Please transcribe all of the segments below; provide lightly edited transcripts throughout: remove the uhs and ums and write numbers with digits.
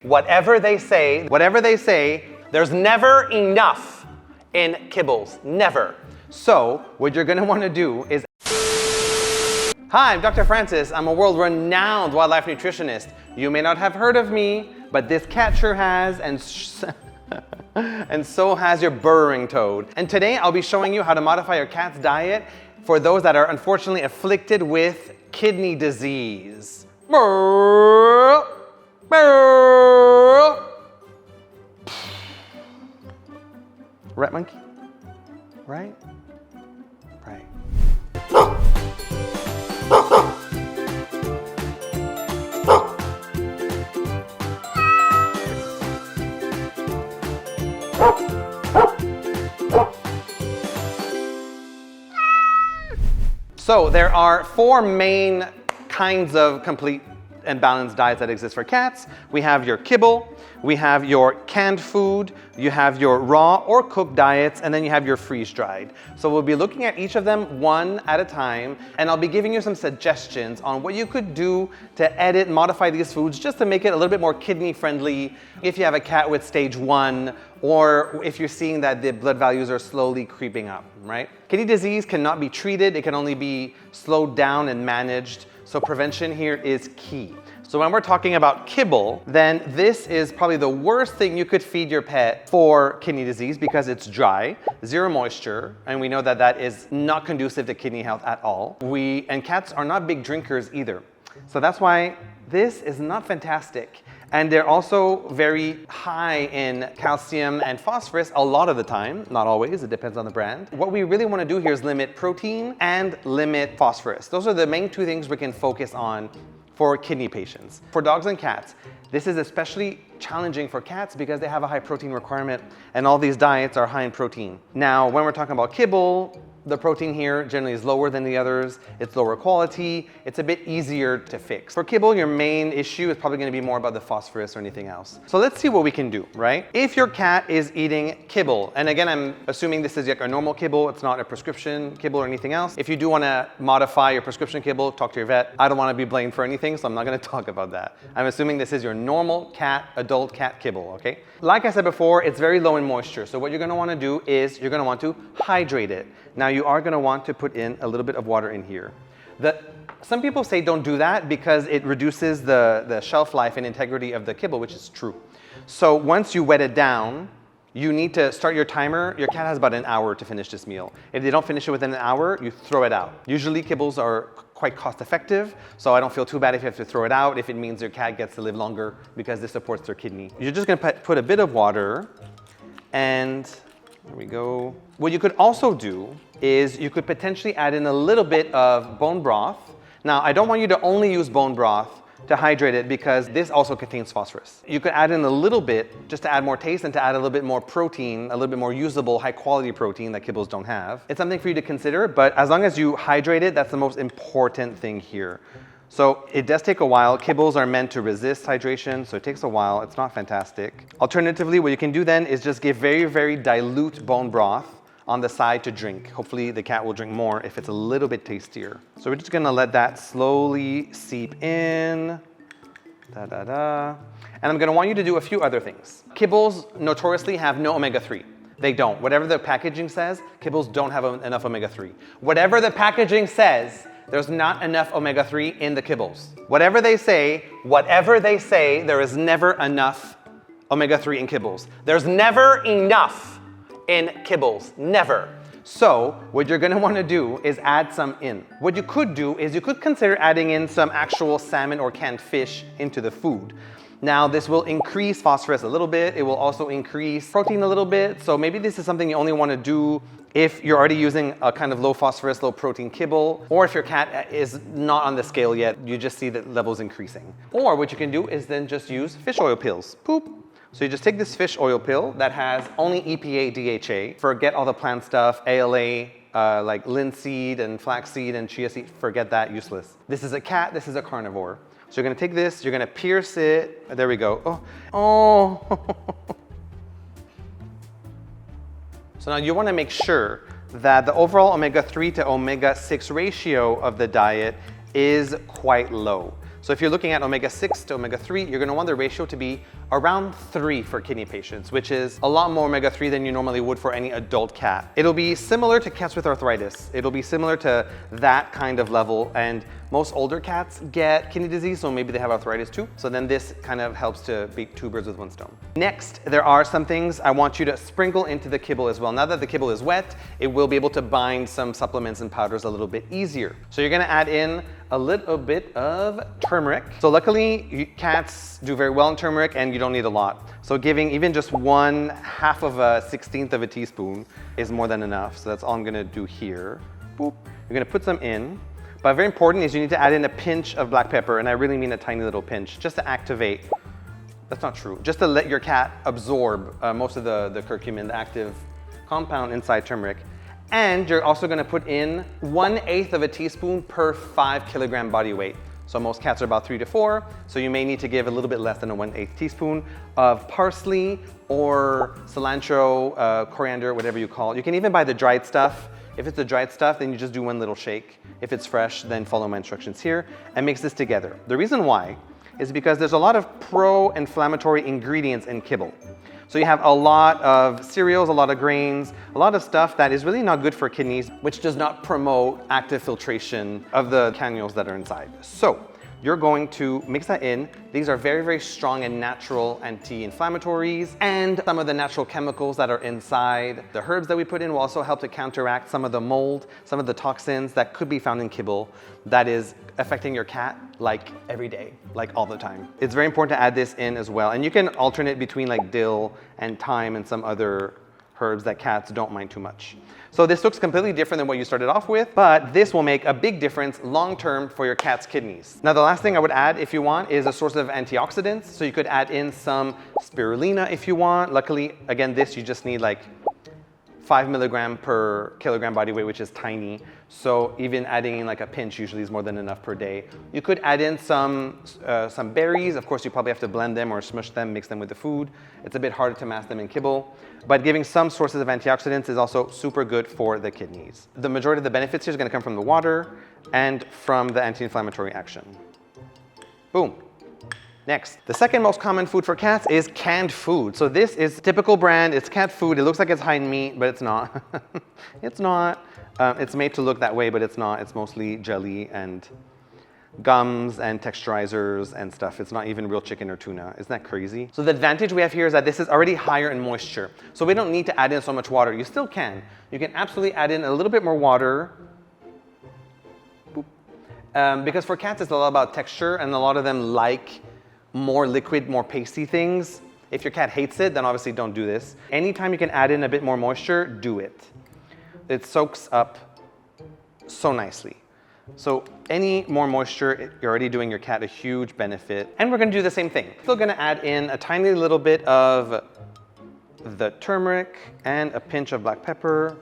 Whatever they say, there's never enough in kibbles, never. So what you're gonna wanna do is, hi, I'm Dr. Francis. I'm a world-renowned wildlife nutritionist. You may not have heard of me, but this cat sure has, and so has your burrowing toad. And today I'll be showing you how to modify your cat's diet for those that are unfortunately afflicted with kidney disease. Right, monkey? Right? Right. So there are four main kinds of complete and balanced diets that exist for cats. We have your kibble, we have your canned food, you have your raw or cooked diets, and then you have your freeze-dried. So we'll be looking at each of them one at a time, and I'll be giving you some suggestions on what you could do to edit and modify these foods just to make it a little bit more kidney friendly if you have a cat with stage 1 or if you're seeing that the blood values are slowly creeping up, right? Kidney disease cannot be treated, it can only be slowed down and managed. So prevention here is key. So when we're talking about kibble, then this is probably the worst thing you could feed your pet for kidney disease because it's dry, zero moisture, and we know that that is not conducive to kidney health at all. And cats are not big drinkers either. So that's why this is not fantastic. And they're also very high in calcium and phosphorus a lot of the time, not always, it depends on the brand. What we really want to do here is limit protein and limit phosphorus. Those are the main two things we can focus on for kidney patients. For dogs and cats, this is especially challenging for cats because they have a high protein requirement and all these diets are high in protein. Now, when we're talking about kibble, the protein here generally is lower than the others. It's lower quality. It's a bit easier to fix. For kibble, your main issue is probably going to be more about the phosphorus or anything else. So let's see what we can do, right? If your cat is eating kibble, and again, I'm assuming this is like a normal kibble, it's not a prescription kibble or anything else. If you do want to modify your prescription kibble, talk to your vet. I don't want to be blamed for anything, so I'm not going to talk about that. I'm assuming this is your normal cat, adult cat kibble, okay? Like I said before, it's very low in moisture. So what you're going to want to do is you're going to want to hydrate it. Now you are going to want to put in a little bit of water in here. Some people say don't do that because it reduces the shelf life and integrity of the kibble, which is true. So once you wet it down, you need to start your timer. Your cat has about an hour to finish this meal. If they don't finish it within an hour, you throw it out. Usually kibbles are quite cost effective, so I don't feel too bad if you have to throw it out, if it means your cat gets to live longer because this supports their kidney. You're just gonna put a bit of water, and there we go. What you could also do is you could potentially add in a little bit of bone broth. Now, I don't want you to only use bone broth to hydrate it because this also contains phosphorus. You could add in a little bit just to add more taste and to add a little bit more protein, a little bit more usable, high quality protein that kibbles don't have. It's something for you to consider, but as long as you hydrate it, that's the most important thing here. So it does take a while. Kibbles are meant to resist hydration, so it takes a while. It's not fantastic. Alternatively, what you can do then is just give very, very dilute bone broth on the side to drink. Hopefully the cat will drink more if it's a little bit tastier. So we're just gonna let that slowly seep in. And I'm gonna want you to do a few other things. Kibbles notoriously have no omega-3. They don't. Whatever the packaging says, kibbles don't have enough omega-3. Whatever the packaging says, there's not enough omega-3 in the kibbles. Whatever they say, there is never enough omega-3 in kibbles. There's never enough in kibbles, never. So what you're gonna wanna do is add some in. What you could do is you could consider adding in some actual salmon or canned fish into the food. Now this will increase phosphorus a little bit. It will also increase protein a little bit. So maybe this is something you only wanna do if you're already using a kind of low phosphorus, low protein kibble, or if your cat is not on the scale yet, you just see the levels increasing. Or what you can do is then just use fish oil pills. Poop. So you just take this fish oil pill that has only EPA, DHA. Forget all the plant stuff, ALA, like linseed and flaxseed and chia seed. Forget that, useless. This is a cat, this is a carnivore. So you're gonna take this, you're gonna pierce it. There we go. Oh. So now you wanna make sure that the overall omega-3 to omega-6 ratio of the diet is quite low. So if you're looking at omega-6 to omega-3, you're gonna want the ratio to be around 3 for kidney patients, which is a lot more omega-3 than you normally would for any adult cat. It'll be similar to cats with arthritis. It'll be similar to that kind of level, and most older cats get kidney disease, so maybe they have arthritis too. So then this kind of helps to beat 2 birds with 1 stone. Next, there are some things I want you to sprinkle into the kibble as well. Now that the kibble is wet, it will be able to bind some supplements and powders a little bit easier. So you're gonna add in a little bit of turmeric. So luckily, cats do very well in turmeric and you don't need a lot. So giving even just 1/2 of a 1/16 of a teaspoon is more than enough. So that's all I'm gonna do here. Boop. You're gonna put some in. But very important is you need to add in a pinch of black pepper, and I really mean a tiny little pinch, just to activate. That's not true. Just to let your cat absorb most of the curcumin, the active compound inside turmeric. And you're also gonna put in 1/8 of a teaspoon per 5 kilogram body weight. So most cats are about 3 to 4, so you may need to give a little bit less than a 1/8 teaspoon of parsley or cilantro, coriander, whatever you call it. You can even buy the dried stuff. If it's the dried stuff, then you just do 1 little shake. If it's fresh, then follow my instructions here and mix this together. The reason why is because there's a lot of pro-inflammatory ingredients in kibble. So you have a lot of cereals, a lot of grains, a lot of stuff that is really not good for kidneys, which does not promote active filtration of the granules that are inside. So you're going to mix that in. These are very, very strong and natural anti-inflammatories, and some of the natural chemicals that are inside. The herbs that we put in will also help to counteract some of the mold, some of the toxins that could be found in kibble that is affecting your cat like every day, like all the time. It's very important to add this in as well. And you can alternate between like dill and thyme and some other herbs that cats don't mind too much. So this looks completely different than what you started off with, but this will make a big difference long-term for your cat's kidneys. Now the last thing I would add if you want is a source of antioxidants. So you could add in some spirulina if you want. Luckily, again, this you just need like 5 milligram per kilogram body weight, which is tiny. So even adding in like a pinch usually is more than enough per day. You could add in some berries. Of course, you probably have to blend them or smush them, mix them with the food. It's a bit harder to mask them in kibble. But giving some sources of antioxidants is also super good for the kidneys. The majority of the benefits here is going to come from the water and from the anti-inflammatory action. Boom. Next, the second most common food for cats is canned food. So this is typical brand, it's cat food. It looks like it's high in meat, but it's not. It's not. It's made to look that way, but it's not. It's mostly jelly and gums and texturizers and stuff. It's not even real chicken or tuna. Isn't that crazy? So the advantage we have here is that this is already higher in moisture. So we don't need to add in so much water. You still can. You can absolutely add in a little bit more water. Because for cats, it's a lot about texture, and a lot of them like more liquid, more pasty things. If your cat hates it, then obviously don't do this. Anytime you can add in a bit more moisture, do it. It soaks up so nicely. So any more moisture, you're already doing your cat a huge benefit. And we're gonna do the same thing. Still gonna add in a tiny little bit of the turmeric and a pinch of black pepper.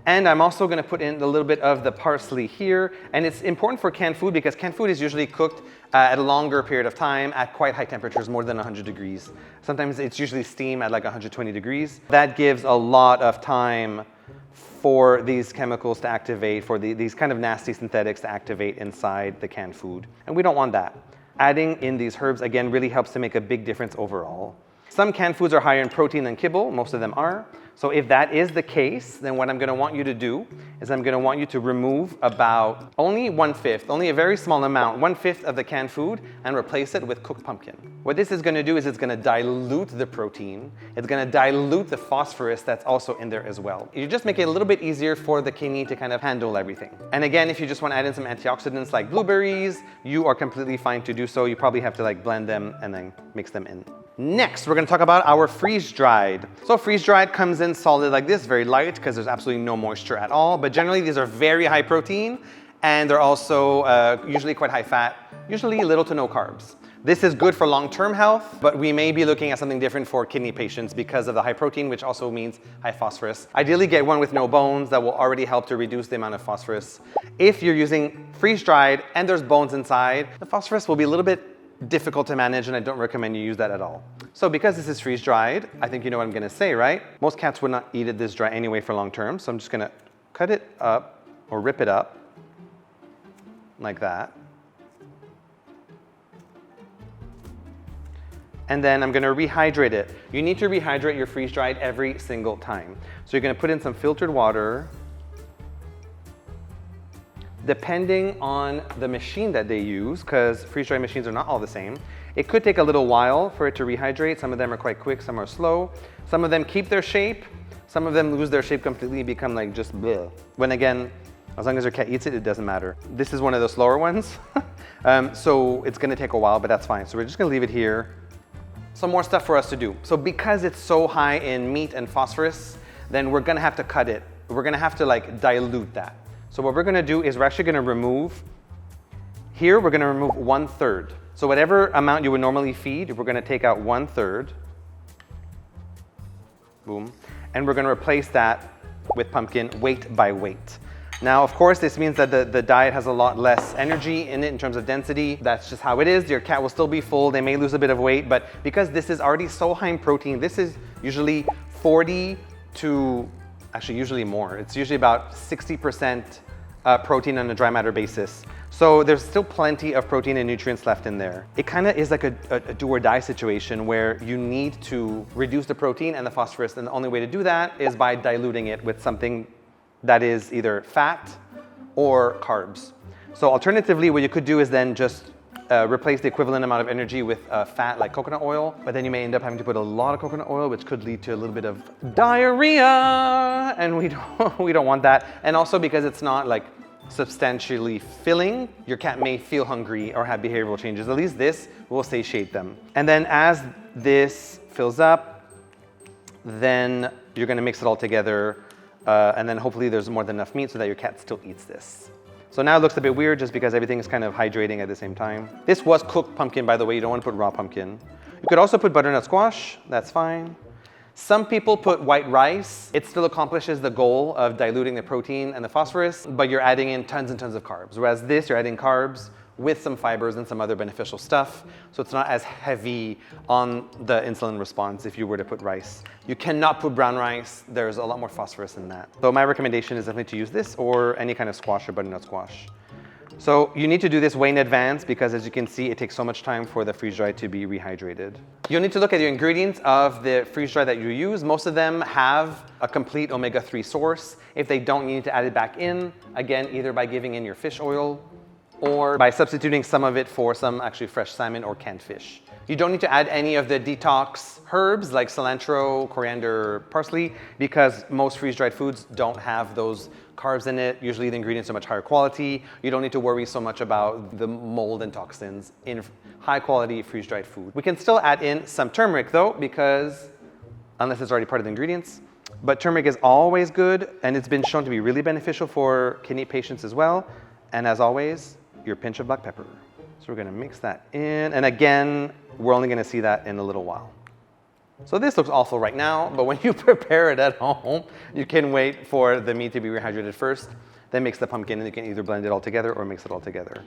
And I'm also gonna put in a little bit of the parsley here. And it's important for canned food because canned food is usually cooked at a longer period of time at quite high temperatures, more than 100 degrees. Sometimes it's usually steam at like 120 degrees. That gives a lot of time for these chemicals to activate, for these kind of nasty synthetics to activate inside the canned food. And we don't want that. Adding in these herbs, again, really helps to make a big difference overall. Some canned foods are higher in protein than kibble, most of them are. So if that is the case, then what I'm gonna want you to do is I'm gonna want you to remove about only 1/5, only a very small amount, 1/5 of the canned food, and replace it with cooked pumpkin. What this is gonna do is it's gonna dilute the protein, it's gonna dilute the phosphorus that's also in there as well. You just make it a little bit easier for the kidney to kind of handle everything. And again, if you just wanna add in some antioxidants like blueberries, you are completely fine to do so. You probably have to like blend them and then mix them in. Next, we're gonna talk about our freeze-dried. So freeze-dried comes in solid like this, very light because there's absolutely no moisture at all. But generally these are very high protein and they're also usually quite high fat, usually little to no carbs. This is good for long-term health, but we may be looking at something different for kidney patients because of the high protein, which also means high phosphorus. Ideally get one with no bones that will already help to reduce the amount of phosphorus. If you're using freeze-dried and there's bones inside, the phosphorus will be a little bit difficult to manage, and I don't recommend you use that at all. So because this is freeze-dried, I think you know what I'm gonna say, right? Most cats would not eat it this dry anyway for long term, so I'm just gonna cut it up or rip it up like that. And then I'm gonna rehydrate it. You need to rehydrate your freeze-dried every single time. So you're gonna put in some filtered water. Depending on the machine that they use, because freeze-dried machines are not all the same, it could take a little while for it to rehydrate. Some of them are quite quick, some are slow. Some of them keep their shape. Some of them lose their shape completely and become like just bleh. When again, as long as your cat eats it, it doesn't matter. This is one of the slower ones. So it's gonna take a while, but that's fine. So we're just gonna leave it here. Some more stuff for us to do. So because it's so high in meat and phosphorus, then we're gonna have to cut it. We're gonna have to like dilute that. So what we're gonna do is we're actually gonna remove, here we're gonna remove 1/3. So whatever amount you would normally feed, we're gonna take out 1/3. Boom. And we're gonna replace that with pumpkin weight by weight. Now, of course, this means that the diet has a lot less energy in it in terms of density. That's just how it is. Your cat will still be full. They may lose a bit of weight, but because this is already so high in protein, this is usually 40 to, actually usually more. It's usually about 60% protein on a dry matter basis. So there's still plenty of protein and nutrients left in there. It kind of is like a do or die situation where you need to reduce the protein and the phosphorus, and the only way to do that is by diluting it with something that is either fat or carbs. So alternatively, what you could do is then just replace the equivalent amount of energy with fat like coconut oil, but then you may end up having to put a lot of coconut oil, which could lead to a little bit of diarrhea, and we don't want that. And also because it's not like substantially filling, your cat may feel hungry or have behavioral changes. At least this will satiate them. And then as this fills up, then you're gonna mix it all together, and then hopefully there's more than enough meat so that your cat still eats this. So now it looks a bit weird just because everything is kind of hydrating at the same time. This was cooked pumpkin, by the way. You don't want to put raw pumpkin. You could also put butternut squash. That's fine. Some people put white rice. It still accomplishes the goal of diluting the protein and the phosphorus, but you're adding in tons and tons of carbs. Whereas this, you're adding carbs with some fibers and some other beneficial stuff. So it's not as heavy on the insulin response if you were to put rice. You cannot put brown rice. There's a lot more phosphorus in that. So my recommendation is definitely to use this or any kind of squash or butternut squash. So you need to do this way in advance because as you can see, it takes so much time for the freeze-dried to be rehydrated. You'll need to look at your ingredients of the freeze-dried that you use. Most of them have a complete omega-3 source. If they don't, you need to add it back in, again, either by giving in your fish oil or by substituting some of it for some actually fresh salmon or canned fish. You don't need to add any of the detox herbs like cilantro, coriander, parsley, because most freeze-dried foods don't have those carbs in it. Usually the ingredients are much higher quality. You don't need to worry so much about the mold and toxins in high quality freeze-dried food. We can still add in some turmeric though, because unless it's already part of the ingredients, but turmeric is always good and it's been shown to be really beneficial for kidney patients as well. And as always, your pinch of black pepper. So we're gonna mix that in. And again, we're only gonna see that in a little while. So this looks awful right now, but when you prepare it at home, you can wait for the meat to be rehydrated first, then mix the pumpkin and you can either blend it all together or mix it all together.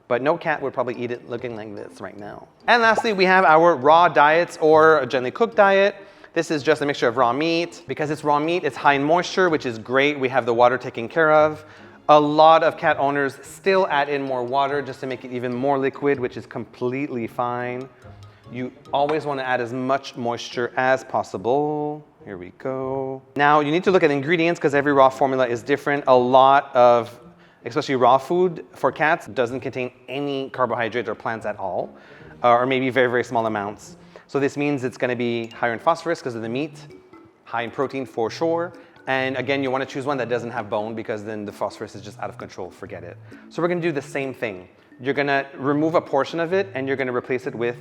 But no cat would probably eat it looking like this right now. And lastly, we have our raw diets or a gently cooked diet. This is just a mixture of raw meat. Because it's raw meat, it's high in moisture, which is great. We have the water taken care of. A lot of cat owners still add in more water just to make it even more liquid, which is completely fine. You always want to add as much moisture as possible. Here we go. Now you need to look at the ingredients because every raw formula is different. A lot of, especially raw food for cats, doesn't contain any carbohydrates or plants at all, or maybe very, very small amounts. So this means it's going to be higher in phosphorus because of the meat, high in protein for sure. And again, you want to choose one that doesn't have bone because then the phosphorus is just out of control, forget it. So we're going to do the same thing. You're going to remove a portion of it and you're going to replace it with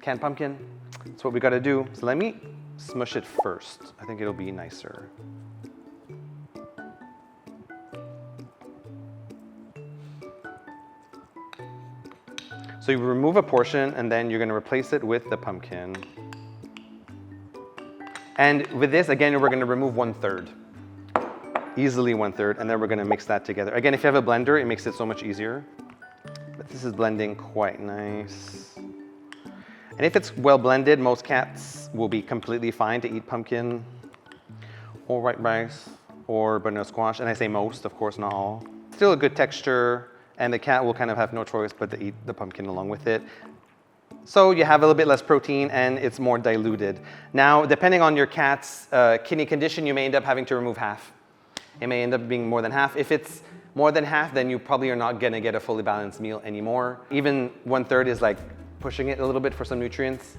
canned pumpkin. That's what we got to do. So let me smush it first. I think it'll be nicer. So you remove a portion and then you're going to replace it with the pumpkin. And with this, again, we're going to remove 1/3. Easily 1/3, and then we're going to mix that together. Again, if you have a blender, it makes it so much easier. But this is blending quite nice. And if it's well blended, most cats will be completely fine to eat pumpkin or white rice or butternut squash. And I say most, of course, not all. Still a good texture, and the cat will kind of have no choice but to eat the pumpkin along with it. So you have a little bit less protein and it's more diluted. Now, depending on your cat's kidney condition, you may end up having to remove half. It may end up being more than half. If it's more than half, then you probably are not gonna get a fully balanced meal anymore. Even 1/3 is like pushing it a little bit for some nutrients.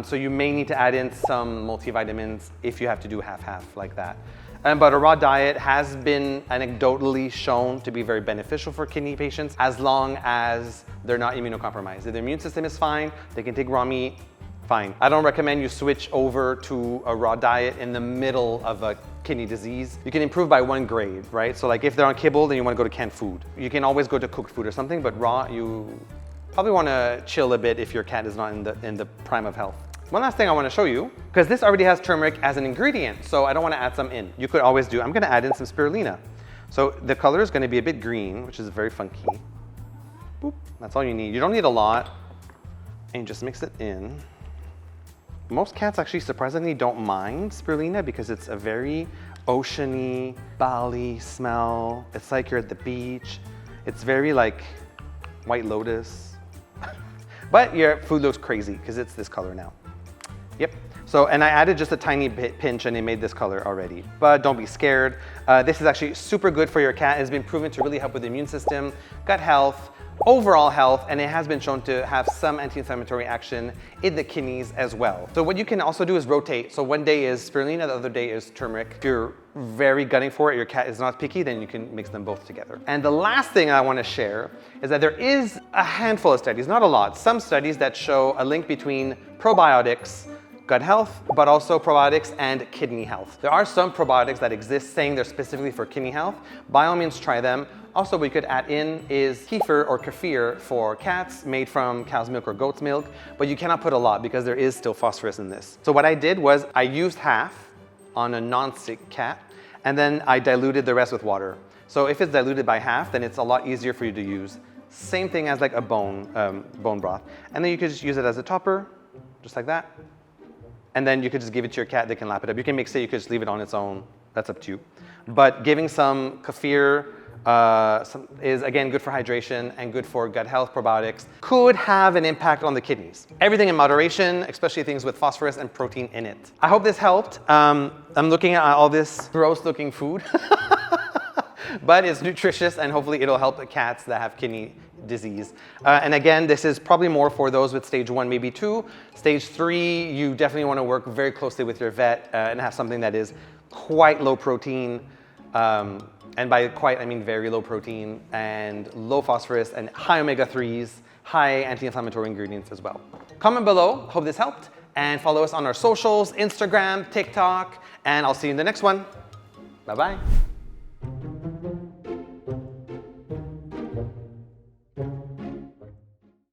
So you may need to add in some multivitamins if you have to do half-half like that. But a raw diet has been anecdotally shown to be very beneficial for kidney patients as long as they're not immunocompromised. If their immune system is fine, they can take raw meat, fine. I don't recommend you switch over to a raw diet in the middle of a kidney disease. You can improve by 1 grade, right? So like if they're on Kibble, then you want to go to canned food. You can always go to cooked food or something, but raw, you probably want to chill a bit if your cat is not in the prime of health. One last thing I want to show you, because this already has turmeric as an ingredient, so I don't want to add some in. You could always do, I'm going to add in some spirulina. So the color is going to be a bit green, which is very funky. Boop, that's all you need. You don't need a lot, and just mix it in. Most cats actually surprisingly don't mind spirulina because it's a very oceany, Bali smell. It's like you're at the beach. It's very like White Lotus. But your food looks crazy because it's this color now. Yep. So, and I added just a tiny pinch and it made this color already. But don't be scared. This is actually super good for your cat. It's been proven to really help with the immune system, gut health, overall health, and it has been shown to have some anti-inflammatory action in the kidneys as well. So what you can also do is rotate. So one day is spirulina, the other day is turmeric. If you're very gunning for it, your cat is not picky, then you can mix them both together. And the last thing I want to share is that there is a handful of studies, not a lot, some studies that show a link between probiotics, gut health, but also probiotics and kidney health. There are some probiotics that exist saying they're specifically for kidney health. By all means, try them. Also, what you could add in is kefir or kefir for cats made from cow's milk or goat's milk, but you cannot put a lot because there is still phosphorus in this. So what I did was I used half on a non-sick cat, and then I diluted the rest with water. So if it's diluted by half, then it's a lot easier for you to use. Same thing as like a bone broth. And then you could just use it as a topper, just like that. And then you could just give it to your cat, they can lap it up. You can mix it, you could just leave it on its own. That's up to you. But giving some kefir is again good for hydration and good for gut health. Probiotics could have an impact on the kidneys. Everything in moderation, especially things with phosphorus and protein in it. I hope this helped. I'm looking at all this gross looking food, but it's nutritious and hopefully it'll help the cats that have kidney disease. And again, this is probably more for those with stage 1, maybe 2. Stage 3, you definitely want to work very closely with your vet and have something that is quite low protein. And by quite, I mean very low protein and low phosphorus and high omega-3s, high anti-inflammatory ingredients as well. Comment below, hope this helped, and follow us on our socials, Instagram, TikTok, and I'll see you in the next one. Bye-bye.